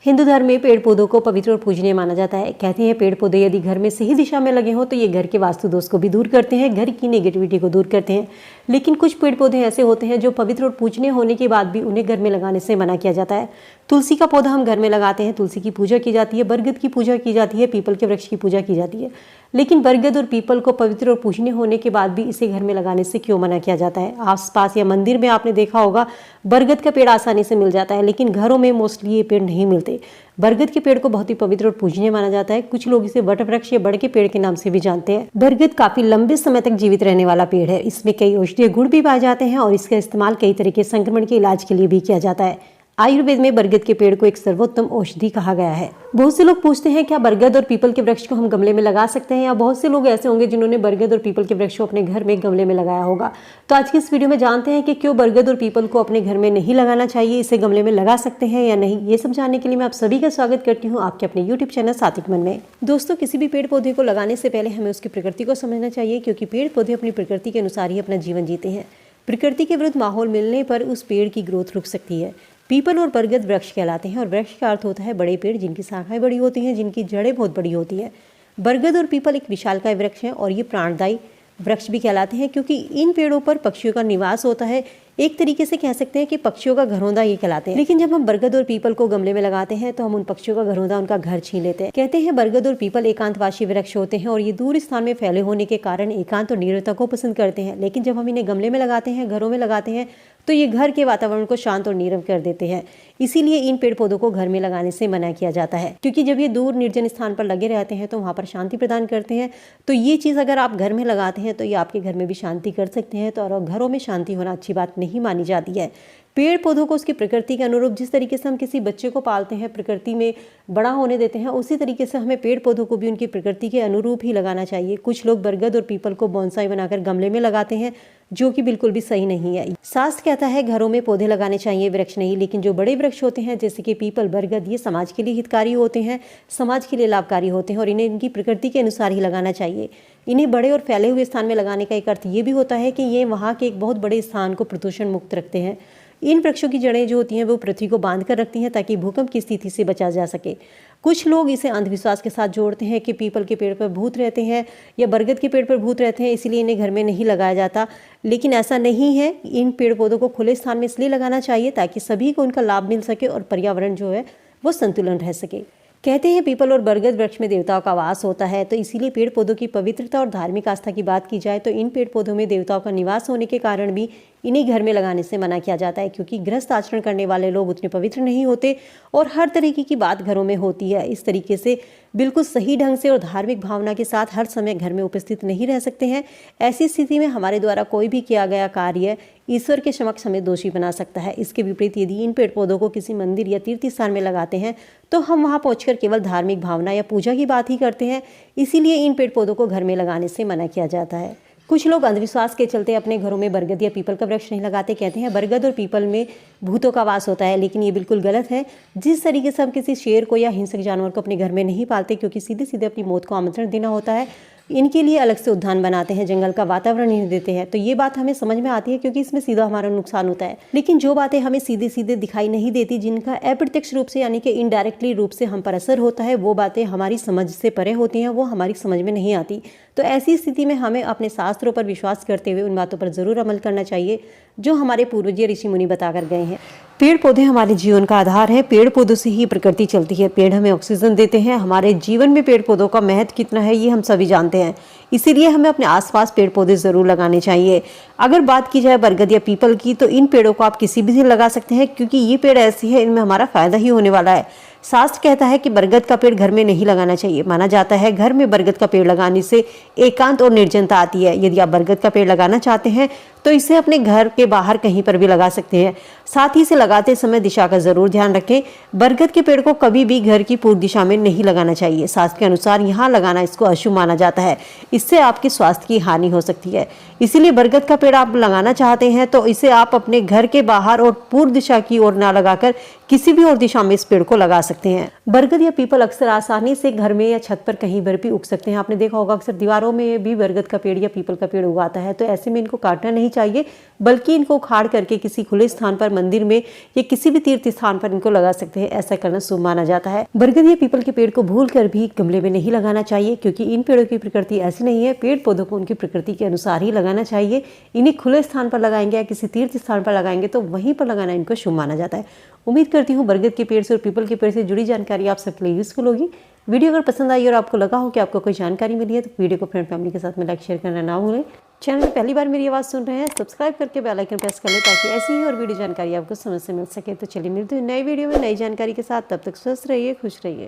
हिंदू धर्म में पेड़ पौधों को पवित्र और पूजनीय माना जाता है। कहते हैं पेड़ पौधे यदि घर में सही दिशा में लगे हों तो ये घर के वास्तु दोष को भी दूर करते हैं, घर की नेगेटिविटी को दूर करते हैं। लेकिन कुछ पेड़ पौधे ऐसे होते हैं जो पवित्र और पूजनीय होने के बाद भी उन्हें घर में लगाने से मना किया जाता है। तुलसी का पौधा हम घर में लगाते हैं, तुलसी की पूजा की जाती है, बरगद की पूजा की जाती है, पीपल के वृक्ष की पूजा की जाती है। लेकिन बरगद और पीपल को पवित्र और पूजनीय होने के बाद भी इसे घर में लगाने से क्यों मना किया जाता है? आसपास या मंदिर में आपने देखा होगा बरगद का पेड़ आसानी से मिल जाता है, लेकिन घरों में मोस्टली ये पेड़ नहीं मिलते। बरगद के पेड़ को बहुत ही पवित्र और पूजनीय माना जाता है। कुछ लोग इसे वट वृक्ष या बड़ के पेड़ के नाम से भी जानते हैं। बरगद काफी लंबे समय तक जीवित रहने वाला पेड़ है। इसमें कई औषधीय गुण भी पाए जाते हैं और इसका इस्तेमाल कई तरह के संक्रमण के इलाज के लिए भी किया जाता है। आयुर्वेद में बरगद के पेड़ को एक सर्वोत्तम औषधि कहा गया है। बहुत से लोग पूछते हैं क्या बरगद और पीपल के वृक्ष को हम गमले में लगा सकते हैं, या बहुत से लोग ऐसे होंगे जिन्होंने बरगद और पीपल के वृक्ष को अपने घर में गमले में लगाया होगा। तो आज की इस वीडियो में जानते हैं कि क्यों बरगद और पीपल को अपने घर में नहीं लगाना चाहिए, इसे गमले में लगा सकते हैं या नहीं। ये सब जानने के लिए मैं आप सभी का स्वागत करती हूँ आपके अपने यूट्यूब चैनल सात्विक मन में। दोस्तों, किसी भी पेड़ पौधे को लगाने से पहले हमें उसकी प्रकृति को समझना चाहिए, क्योंकि पेड़ पौधे अपनी प्रकृति के अनुसार ही अपना जीवन जीते हैं। प्रकृति के विरुद्ध माहौल मिलने पर उस पेड़ की ग्रोथ रुक सकती है। पीपल और बरगद वृक्ष कहलाते हैं और वृक्ष का अर्थ होता है बड़े पेड़ जिनकी शाखाएं बड़ी होती हैं, जिनकी जड़ें बहुत बड़ी होती हैं। बरगद और पीपल एक विशालकाय वृक्ष है और ये प्राणदायी वृक्ष भी कहलाते हैं, क्योंकि इन पेड़ों पर पक्षियों का निवास होता है। एक तरीके से कह सकते हैं कि पक्षियों का घरौंदा ये कहलाते हैं। लेकिन जब हम बरगद और पीपल को गमले में लगाते हैं तो हम उन पक्षियों का घरौंदा, उनका घर छीन लेते हैं। कहते हैं बरगद और पीपल एकांतवासी वृक्ष होते हैं और ये दूर स्थान में फैले होने के कारण एकांत और नीरवता को पसंद करते हैं। लेकिन जब हम इन्हें गमले में लगाते हैं, घरों में लगाते हैं, तो ये घर के वातावरण को शांत और नीरव कर देते हैं। इसीलिए इन पेड़ पौधों को घर में लगाने से मना किया जाता है, क्योंकि जब ये दूर निर्जन स्थान पर लगे रहते हैं तो वहाँ पर शांति प्रदान करते हैं। तो ये चीज़ अगर आप घर में लगाते हैं तो ये आपके घर में भी शांति कर सकते हैं। तो और घरों में शांति होना अच्छी बात नहीं मानी जाती है। पेड़ पौधों को उसकी प्रकृति के अनुरूप, जिस तरीके से हम किसी बच्चे को पालते हैं, प्रकृति में बड़ा होने देते हैं, उसी तरीके से हमें पेड़ पौधों को भी उनकी प्रकृति के अनुरूप ही लगाना चाहिए। कुछ लोग बरगद और पीपल को बोनसाई बनाकर गमले में लगाते हैं, जो कि बिल्कुल भी सही नहीं है। शास्त्र कहता है घरों में पौधे लगाने चाहिए, वृक्ष नहीं। लेकिन जो बड़े वृक्ष होते हैं जैसे कि पीपल, बरगद, ये समाज के लिए हितकारी होते हैं, समाज के लिए लाभकारी होते हैं और इन्हें इनकी प्रकृति के अनुसार ही लगाना चाहिए। इन्हें बड़े और फैले हुए स्थान में लगाने का एक अर्थ ये भी होता है कि ये वहाँ के एक बहुत बड़े स्थान को प्रदूषण मुक्त रखते हैं। इन वृक्षों की जड़ें जो होती हैं वो पृथ्वी को बांध कर रखती हैं ताकि भूकंप की स्थिति से बचा जा सके। कुछ लोग इसे अंधविश्वास के साथ जोड़ते हैं कि पीपल के पेड़ पर भूत रहते हैं या बरगद के पेड़ पर भूत रहते हैं, इसीलिए इन्हें घर में नहीं लगाया जाता। लेकिन ऐसा नहीं है। इन पेड़ पौधों को खुले स्थान में इसलिए लगाना चाहिए ताकि सभी को उनका लाभ मिल सके और पर्यावरण जो है वो संतुलन रह सके। कहते हैं पीपल और बरगद वृक्ष में देवताओं का वास होता है, तो इसीलिए पेड़ पौधों की पवित्रता और धार्मिक आस्था की बात की जाए तो इन पेड़ पौधों में देवताओं का निवास होने के कारण भी इन्हें घर में लगाने से मना किया जाता है, क्योंकि गृहस्थ आचरण करने वाले लोग उतने पवित्र नहीं होते और हर तरीके की बात घरों में होती है। इस तरीके से बिल्कुल सही ढंग से और धार्मिक भावना के साथ हर समय घर में उपस्थित नहीं रह सकते हैं। ऐसी स्थिति में हमारे द्वारा कोई भी किया गया कार्य ईश्वर के समक्ष हमें दोषी बना सकता है। इसके विपरीत यदि इन पेड़ पौधों को किसी मंदिर या तीर्थ स्थान में लगाते हैं तो हम वहां पहुंचकर केवल धार्मिक भावना या पूजा की बात ही करते हैं। इसीलिए इन पेड़ पौधों को घर में लगाने से मना किया जाता है। कुछ लोग अंधविश्वास के चलते अपने घरों में बरगद या पीपल का वृक्ष नहीं लगाते। कहते हैं बरगद और पीपल में भूतों का वास होता है, लेकिन ये बिल्कुल गलत है। जिस तरीके से हम किसी शेर को या हिंसक जानवर को अपने घर में नहीं पालते, क्योंकि सीधे सीधे अपनी मौत को आमंत्रण देना होता है, इनके लिए अलग से उद्यान बनाते हैं, जंगल का वातावरण इन्हें देते हैं। तो ये बात हमें समझ में आती है क्योंकि इसमें सीधा हमारा नुकसान होता है। लेकिन जो बातें हमें सीधे सीधे दिखाई नहीं देती, जिनका अप्रत्यक्ष रूप से यानी कि इनडायरेक्टली रूप से हम पर असर होता है, वो बातें हमारी समझ से परे होती हैं, वो हमारी समझ में नहीं आती। तो ऐसी स्थिति में हमें अपने शास्त्रों पर विश्वास करते हुए उन बातों पर जरूर अमल करना चाहिए जो हमारे पूर्वज ऋषि मुनि बताकर गए हैं। पेड़ पौधे हमारे जीवन का आधार है। पेड़ पौधों से ही प्रकृति चलती है। पेड़ हमें ऑक्सीजन देते हैं। हमारे जीवन में पेड़ पौधों का महत्व कितना है ये हम सभी जानते हैं। इसीलिए हमें अपने आसपास पेड़ पौधे जरूर लगाने चाहिए। अगर बात की जाए बरगद या पीपल की, तो इन पेड़ों को आप किसी भी दिन लगा सकते हैं, क्योंकि ये पेड़ ऐसी है इनमें हमारा फायदा ही होने वाला है। शास्त्र कहता है कि बरगद का पेड़ घर में नहीं लगाना चाहिए। माना जाता है घर में बरगद का पेड़ लगाने से एकांत और निर्जनता आती है। यदि आप बरगद का पेड़ लगाना चाहते हैं तो इसे अपने घर के बाहर कहीं पर भी लगा सकते हैं। साथ ही इसे लगाते समय दिशा का जरूर ध्यान रखें। बरगद के पेड़ को कभी भी घर की पूर्व दिशा में नहीं लगाना चाहिए। शास्त्र के अनुसार यहाँ लगाना इसको अशुभ माना जाता है। इससे आपके स्वास्थ्य की हानि हो सकती है। इसीलिए बरगद का पेड़ आप लगाना चाहते हैं तो इसे आप अपने घर के बाहर और पूर्व दिशा की ओर ना लगाकर किसी भी और दिशा में इस पेड़ को लगा सकते हैं। बरगद या पीपल अक्सर आसानी से घर में या छत पर कहीं पर भी उग सकते हैं। आपने देखा होगा अक्सर दीवारों में भी बरगद का पेड़ या पीपल का पेड़ उगाता है, तो ऐसे में इनको काटना नहीं चाहिए, बल्कि इनको उखाड़ करके किसी खुले स्थान पर, मंदिर में या किसी भी तीर्थ स्थान पर इनको लगा सकते हैं। ऐसा करना शुभ माना जाता है। बरगद या पीपल के पेड़ को भूल कर भी गमले में नहीं लगाना चाहिए, क्योंकि इन पेड़ों की प्रकृति ऐसी नहीं है। पेड़ पौधों को उनकी प्रकृति के अनुसार ही लगाना चाहिए। इन्हें खुले स्थान पर लगाएंगे या किसी तीर्थ स्थान पर लगाएंगे तो वहीं पर लगाना इनको शुभ माना जाता है। उम्मीद करती हूँ बरगद के पेड़ से और पीपल के पेड़ से जुड़ी जानकारी आप सबके लिए यूजफुल होगी। वीडियो अगर पसंद आई और आपको लगा हो कि आपको कोई जानकारी मिली है तो वीडियो को फ्रेंड फैमिली के साथ में लाइक शेयर करना ना भूलें। चैनल में पहली बार मेरी आवाज़ सुन रहे हैं, सब्सक्राइब करके बेल आइकन प्रेस कर लें ताकि ऐसी ही और वीडियो जानकारी आपको समय से मिल सके। तो चलिए मिलते हैं नई वीडियो में नई जानकारी के साथ। तब तक स्वस्थ रहिए, खुश रहिए।